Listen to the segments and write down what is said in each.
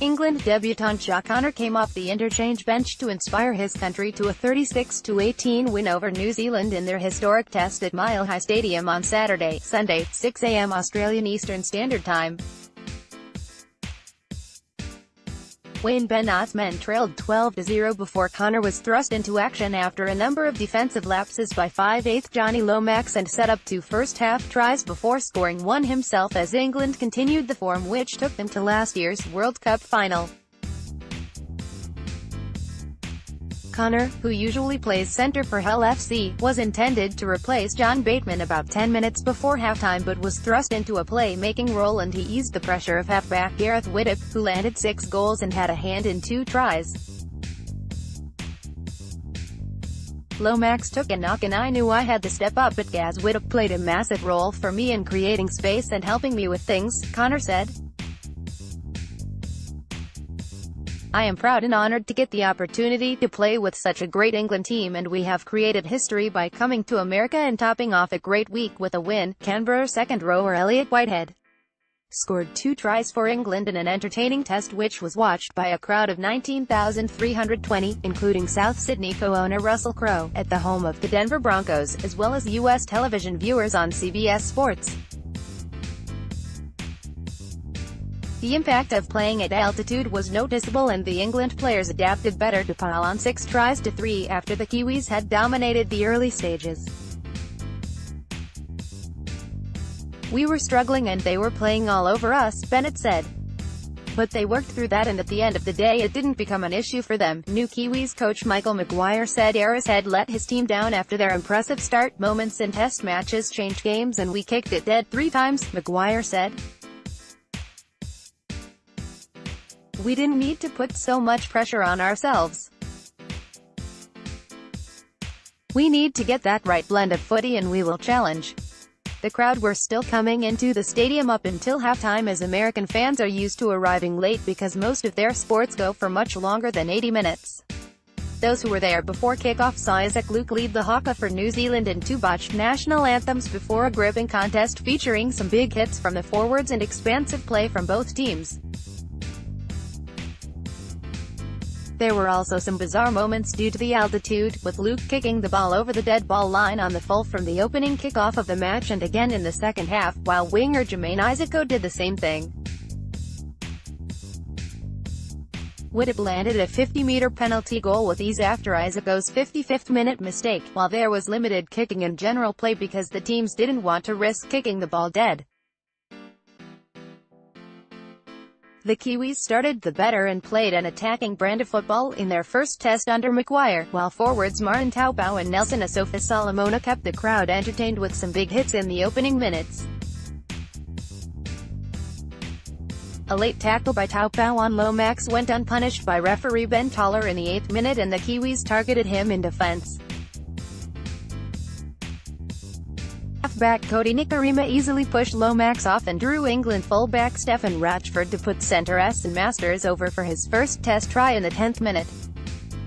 England debutant Jack Connor came off the interchange bench to inspire his country to a 36-18 win over New Zealand in their historic test at Mile High Stadium on Sunday, 6 a.m. Australian Eastern Standard Time. Bennett's men trailed 12-0 before Connor was thrust into action after a number of defensive lapses by 5/8 Jonny Lomax and set up 2 first-half tries before scoring one himself as England continued the form which took them to last year's World Cup final. Connor, who usually plays centre for Hull FC, was intended to replace John Bateman about 10 minutes before halftime but was thrust into a play-making role and he eased the pressure of halfback Gareth Widdop, who landed 6 goals and had a hand in 2 tries. Lomax took a knock and I knew I had to step up, but Gaz Widdop played a massive role for me in creating space and helping me with things, Connor said. I am proud and honoured to get the opportunity to play with such a great England team, and we have created history by coming to America and topping off a great week with a win. Canberra second rower Elliot Whitehead scored 2 tries for England in an entertaining test which was watched by a crowd of 19,320, including South Sydney co-owner Russell Crowe, at the home of the Denver Broncos, as well as US television viewers on CBS Sports. The impact of playing at altitude was noticeable and the England players adapted better to pile on 6 tries to 3 after the Kiwis had dominated the early stages. We were struggling and they were playing all over us, Bennett said. But they worked through that and at the end of the day it didn't become an issue for them. New Kiwis coach Michael Maguire said AEST had let his team down after their impressive start. Moments in test matches change games and we kicked it dead 3 times, Maguire said. We didn't need to put so much pressure on ourselves. We need to get that right blend of footy and we will challenge. The crowd were still coming into the stadium up until halftime as American fans are used to arriving late because most of their sports go for much longer than 80 minutes. Those who were there before kickoff saw Isaac Luke lead the haka for New Zealand and 2 botched national anthems before a gripping contest featuring some big hits from the forwards and expansive play from both teams. There were also some bizarre moments due to the altitude, with Luke kicking the ball over the dead ball line on the full from the opening kickoff of the match and again in the second half, while winger Jermaine Isaaco did the same thing. Widdop landed a 50-meter penalty goal with ease after Isaaco's 55th minute mistake, while there was limited kicking and general play because the teams didn't want to risk kicking the ball dead. The Kiwis started the better and played an attacking brand of football in their first test under Maguire, while forwards Martin Taupau and Nelson Asofa Solomona kept the crowd entertained with some big hits in the opening minutes. A late tackle by Taupau on Lomax went unpunished by referee Ben Toller in the 8th minute and the Kiwis targeted him in defense. Halfback Cody Nikarima easily pushed Lomax off and drew England fullback Stephen Ratchford to put centre and Masters over for his first test try in the 10th minute.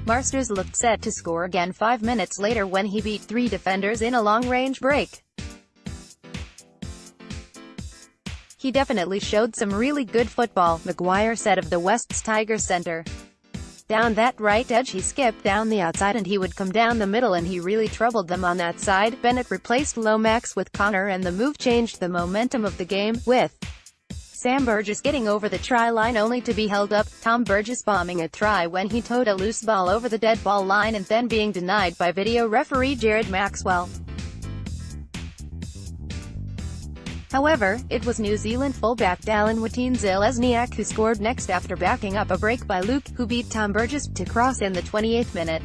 Masters looked set to score again 5 minutes later when he beat 3 defenders in a long-range break. He definitely showed some really good football, Maguire said of the West's Tigers centre. Down that right edge he skipped down the outside and he would come down the middle and he really troubled them on that side. Bennett replaced Lomax with Connor and the move changed the momentum of the game, with Sam Burgess getting over the try line only to be held up, Tom Burgess bombing a try when he towed a loose ball over the dead ball line and then being denied by video referee Jared Maxwell. However, it was New Zealand fullback Dallin Watene-Zelezniak who scored next after backing up a break by Luke, who beat Tom Burgess to cross in the 28th minute.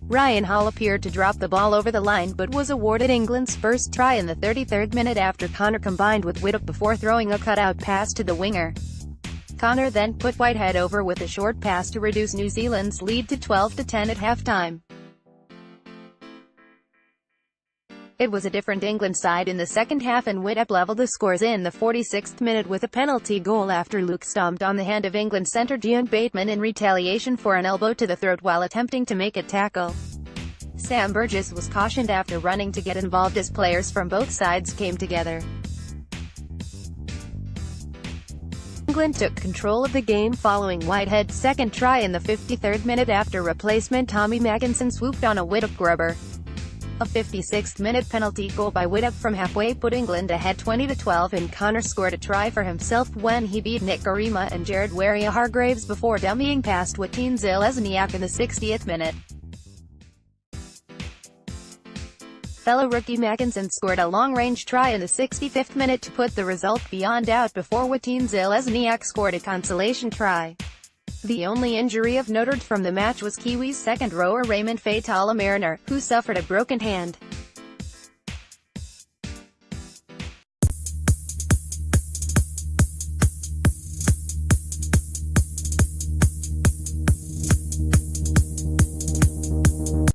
Ryan Hall appeared to drop the ball over the line but was awarded England's first try in the 33rd minute after Connor combined with Widdop before throwing a cutout pass to the winger. Connor then put Whitehead over with a short pass to reduce New Zealand's lead to 12-10 at halftime. It was a different England side in the second half and Widdop leveled the scores in the 46th minute with a penalty goal after Luke stomped on the hand of England centre John Bateman in retaliation for an elbow to the throat while attempting to make a tackle. Sam Burgess was cautioned after running to get involved as players from both sides came together. England took control of the game following Whitehead's second try in the 53rd minute after replacement Tommy Magginson swooped on a Widdop grubber. A 56th minute penalty goal by Widdop from halfway put England ahead 20-12, and Connor scored a try for himself when he beat Nick Garima and Jared Waria-Hargreaves before dummying past Watin Zelezniak in the 60th minute. Fellow rookie Magginson scored a long-range try in the 65th minute to put the result beyond doubt before Watin Zelezniak scored a consolation try. The only injury of note from the match was Kiwis second rower Raymond Faitala Mariner, who suffered a broken hand.